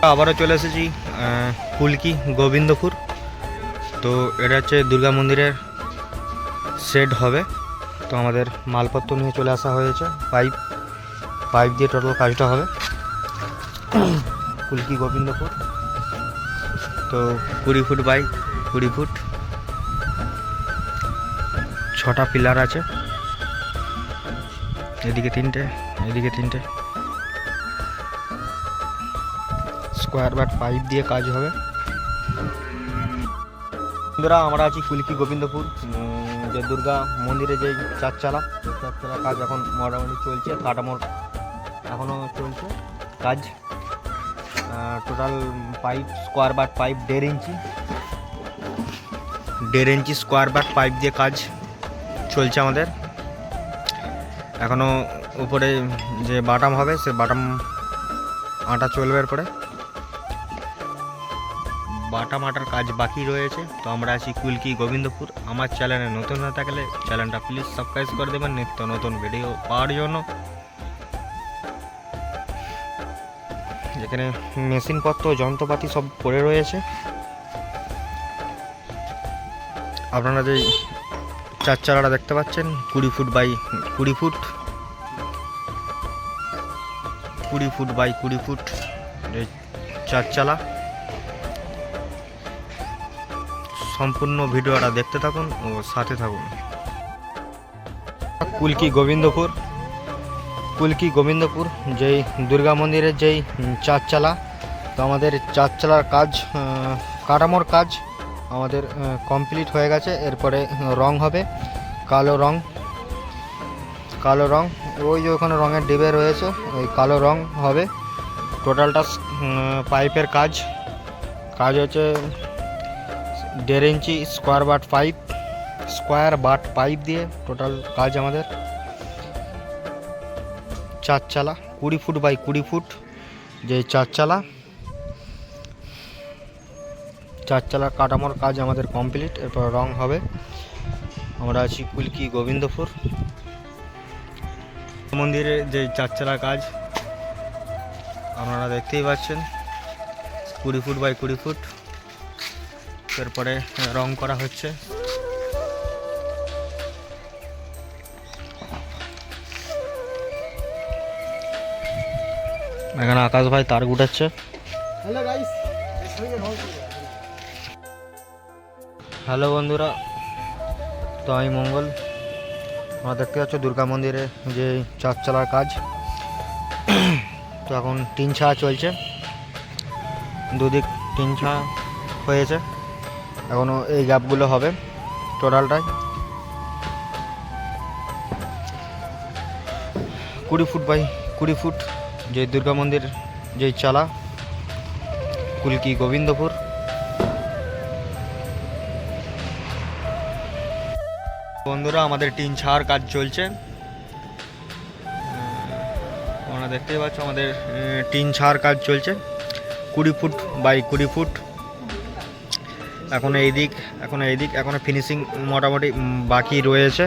আবারও চলে এসেছি কুলকি গোবিন্দপুর। তো এটা হচ্ছে দুর্গা মন্দিরের শেড হবে। তো আমাদের মালপত্র নিয়ে চলে আসা হয়েছে। পাইপ দিয়ে টোটাল কাজটা হবে কুলকি গোবিন্দপুর। তো 20 ফুট বাই 20 ফুট 6টা পিলার আছে, এদিকে 3টে এদিকে 3টে। স্কোয়ার বাট পাইপ দিয়ে কাজ হবে। বন্ধুরা আমরা আছি কুলকি গোবিন্দপুর, যে দুর্গা মন্দিরে যে চারচালা কাজ এখন মোটামুটি চলছে। কাঠামোর এখনও চলছে কাজ। Total pipe square but pipe 1.5 inch square but pipe দিয়ে কাজ চলছে আমাদের। এখনও উপরে যে বাটাম হবে সে বাটাম আটা চলবে, এরপরে বাটাম আটার কাজ বাকি রয়েছে। তো আমরা আছি কুলকি গোবিন্দপুর। আমার চ্যানেলে নতুন হয়ে থাকলে চ্যানেলটা প্লিজ সাবস্ক্রাইব করে দেবেন নিত্য নতুন ভিডিও পাওয়ার জন্য। এখানে মেশিনপত্র যন্ত্রপাতি সব পড়ে রয়েছে। আপনারা যে চারচালাটা দেখতে পাচ্ছেন 20 foot by 20 foot 20 foot by 20 foot এই চারচালা। সম্পূর্ণ ভিডিওটা দেখতে থাকুন ও সাথে থাকুন। কুলকি গোবিন্দপুর যেই দুর্গা মন্দিরের যেই চারচালা। তো আমাদের চারচালার কাজ, কাঠামোর কাজ আমাদের কমপ্লিট হয়ে গেছে। এরপরে রং হবে, কালো রং ওই যে ওখানে রঙের ডিবে রয়েছে, ওই কালো রং হবে। টোটালটা পাইপের কাজ হচ্ছে 1.5 ইঞ্চি স্কোয়ার বাট পাইপ দিয়ে টোটাল কাজ আমাদের। চারচালা 20 ফুট বাই 20 ফুট যে চারচালার কাঠামোর কাজ আমাদের কমপ্লিট। এরপর রং হবে। আমরা আছি কুলকি গোবিন্দপুর মন্দিরে যে চারচালার কাজ আপনারা দেখতেই পাচ্ছেন, 20 ফুট বাই 20 ফুট। এরপরে রং করা হচ্ছে। এখানে আকাশ ভাই তার গুটাচ্ছে। হ্যালো বন্ধুরা, তো আমি মঙ্গল। আমরা দেখতে পাচ্ছ দুর্গা মন্দিরে যে চারচালার কাজ। তো এখন টিন ছাড়া চলছে, দুদিক টিন ছাড়া হয়েছে। এখনও এই গ্যাপগুলো হবে টোটালটাই। 20 ফুট বাই 20 ফুট যে দুর্গা মন্দির যেই চালা কুলকি গোবিন্দপুর। বন্ধুরা আমাদের টিন ছাড়ার কাজ চলছে। আপনারা দেখতেই পাচ্ছ আমাদের টিন ছাড়ার কাজ চলছে 20 ফুট বাই 20 ফুট। এখনো ফিনিশিং মোটামুটি বাকি রয়েছে।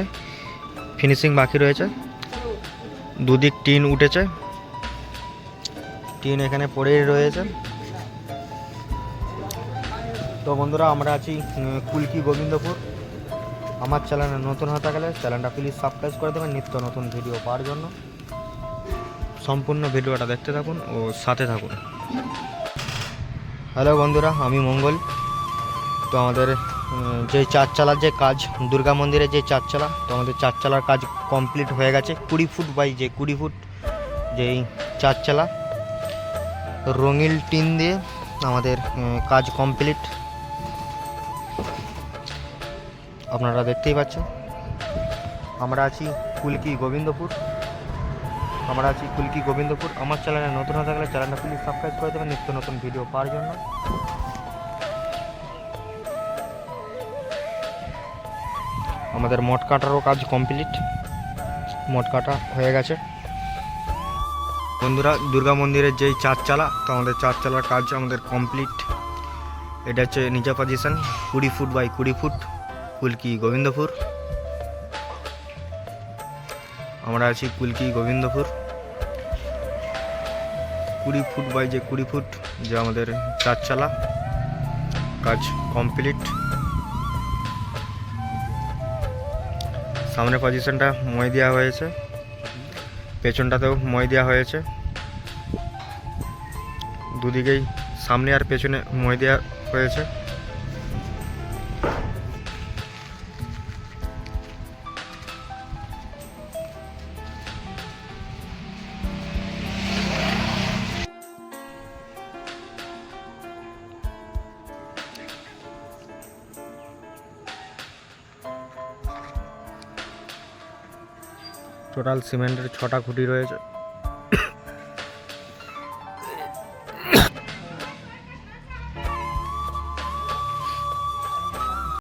দুদিক টিন উঠেছে, টিন এখানে পড়েই রয়েছে। তো বন্ধুরা আমরা আছি কুলকি গোবিন্দপুর। আমার চ্যানেলে নতুন হতে গেলে চ্যানেলটা প্লিজ সাবস্ক্রাইব করে দেবেন নিত্য নতুন ভিডিও পাওয়ার জন্য। সম্পূর্ণ ভিডিওটা দেখতে থাকুন ও সাথে থাকুন। হ্যালো বন্ধুরা, আমি মঙ্গল। তো আমাদের যে চারচালার যে কাজ দুর্গা মন্দিরে যে চারচালা, তো আমাদের চারচালার কাজ কমপ্লিট হয়ে গেছে। 20 ফুট বাই 20 ফুট যেই চারচালা রঙিল টিন দিয়ে আমাদের কাজ কমপ্লিট। আপনারা দেখতেই পাচ্ছেন আমরা আছি কুলকি গোবিন্দপুর। আমার চ্যানেলে নতুন হতে গেলে চ্যানেলটা প্লিজ সাবস্ক্রাইব করে দেবেন নিত্য নতুন ভিডিও পাওয়ার জন্য। আমাদের মট কাটারও কাজ কমপ্লিট, মট কাটা হয়ে গেছে। বন্ধুরা দুর্গা মন্দিরের যেই চারচালা, তো আমাদের চারচালার কাজ আমাদের কমপ্লিট। এটা হচ্ছে নিচে position 20 foot by 20 foot Kulki Gobindapur. আমরা আছি কুলকি গোবিন্দপুর। 20 ফুট বাই যে 20 ফুট যে আমাদের চারচালা কাজ কমপ্লিট। সামনে পজিশনটা মই দেওয়া হয়েছে, পেছনটাতেও মই দেওয়া হয়েছে, দুদিকেই সামনে আর পেছনে মই দেওয়া হয়েছে। টোটাল সিমেন্টের 6টা খুঁটি রয়েছে।